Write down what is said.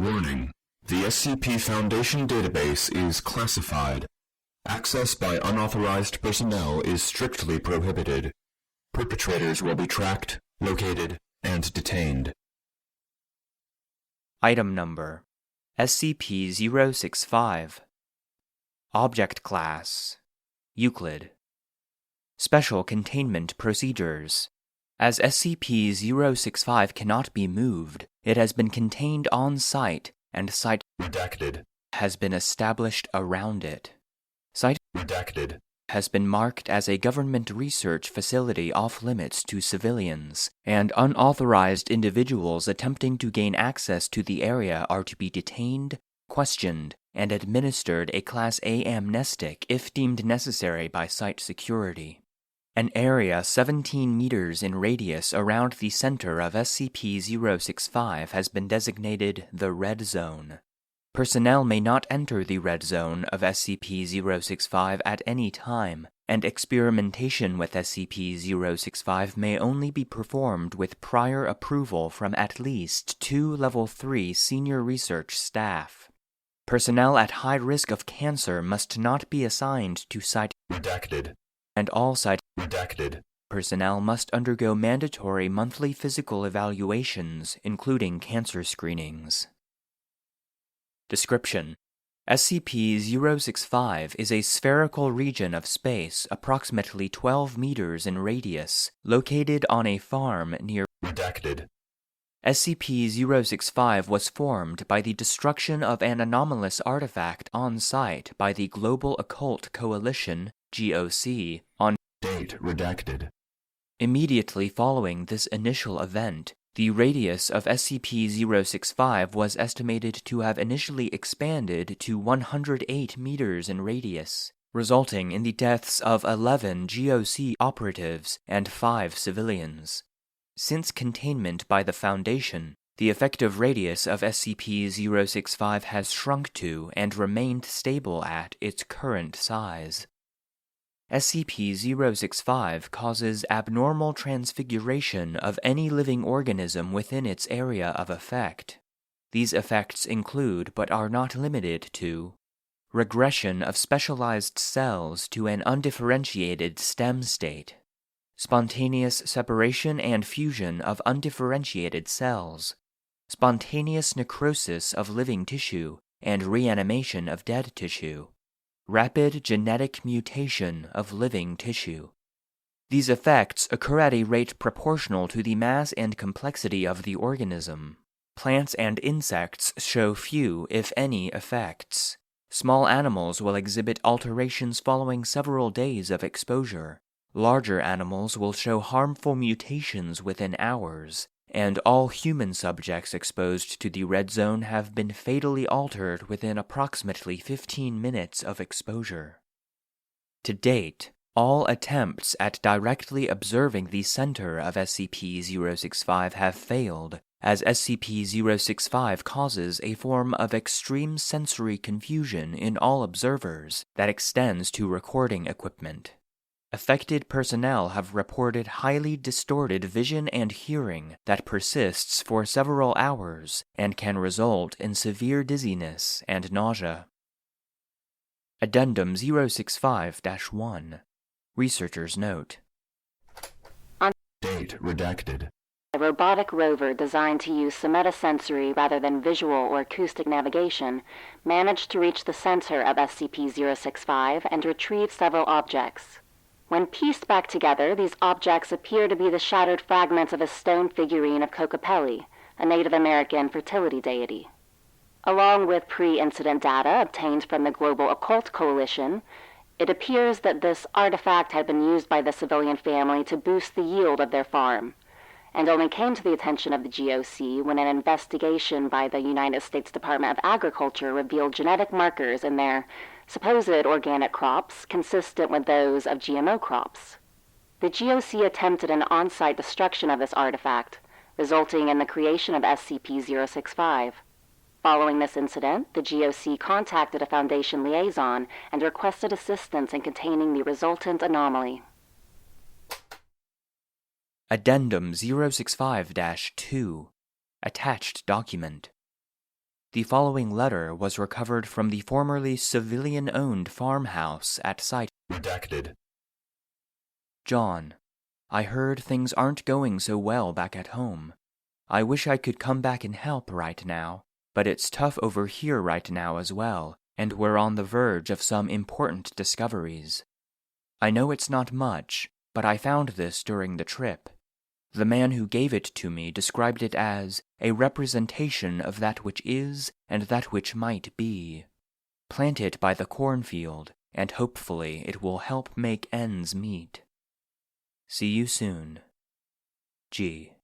Warning: the SCP Foundation database is classified. Access by unauthorized personnel is strictly prohibited. Perpetrators will be tracked, located, and detained. Item Number: SCP-065. Object Class: Euclid. Special Containment Procedures: as SCP-065 cannot be moved, it has been contained on site, and site Redacted. has been established around it. Site Redacted. has been marked as a government research facility off-limits to civilians, and unauthorized individuals attempting to gain access to the area are to be detained, questioned, and administered a Class A amnestic if deemed necessary by site security. An area 17 meters in radius around the center of SCP-065 has been designated the Red Zone. Personnel may not enter the Red Zone of SCP-065 at any time, and experimentation with SCP-065 may only be performed with prior approval from at least 2 Level 3 senior research staff. Personnel at high risk of cancer must not be assigned to site Redacted. and all site Redacted. personnel must undergo mandatory monthly physical evaluations, including cancer screenings. Description: SCP-065 is a spherical region of space approximately 12 meters in radius, located on a farm near Redacted. SCP-065 was formed by the destruction of an anomalous artifact on site by the Global Occult Coalition, GOC, on Date redacted. Immediately following this initial event, the radius of SCP-065 was estimated to have initially expanded to 108 meters in radius, resulting in the deaths of 11 GOC operatives and 5 civilians. Since containment by the Foundation, the effective radius of SCP-065 has shrunk to and remained stable at its current size. SCP-065 causes abnormal transfiguration of any living organism within its area of effect. These effects include, but are not limited to, regression of specialized cells to an undifferentiated stem state, spontaneous separation and fusion of undifferentiated cells, spontaneous necrosis of living tissue, and reanimation of dead tissue, rapid genetic mutation of living tissue. These effects occur at a rate proportional to the mass and complexity of the organism. Plants and insects show few, if any, effects. Small animals will exhibit alterations following several days of exposure. Larger animals will show harmful mutations within hours, and all human subjects exposed to the Red Zone have been fatally altered within approximately 15 minutes of exposure. To date, all attempts at directly observing the center of SCP-065 have failed, as SCP-065 causes a form of extreme sensory confusion in all observers that extends to recording equipment. Affected personnel have reported highly distorted vision and hearing that persists for several hours and can result in severe dizziness and nausea. Addendum 065-1. Researcher's Note. Date redacted. A robotic rover designed to use somatosensory rather than visual or acoustic navigation managed to reach the center of SCP-065 and retrieve several objects. When pieced back together, these objects appear to be the shattered fragments of a stone figurine of Kokopelli, a Native American fertility deity. Along with pre-incident data obtained from the Global Occult Coalition, it appears that this artifact had been used by the civilian family to boost the yield of their farm, and only came to the attention of the GOC when an investigation by the United States Department of Agriculture revealed genetic markers in their supposed organic crops consistent with those of GMO crops. The GOC attempted an on-site destruction of this artifact, resulting in the creation of SCP-065. Following this incident, the GOC contacted a Foundation liaison and requested assistance in containing the resultant anomaly. Addendum 065-2. Attached document. The following letter was recovered from the formerly civilian-owned farmhouse at site. Redacted. John, I heard things aren't going so well back at home. I wish I could come back and help right now, but it's tough over here right now as well, and we're on the verge of some important discoveries. I know it's not much, but I found this during the trip. The man who gave it to me described it as a representation of that which is and that which might be. Plant it by the cornfield, and hopefully it will help make ends meet. See you soon. G.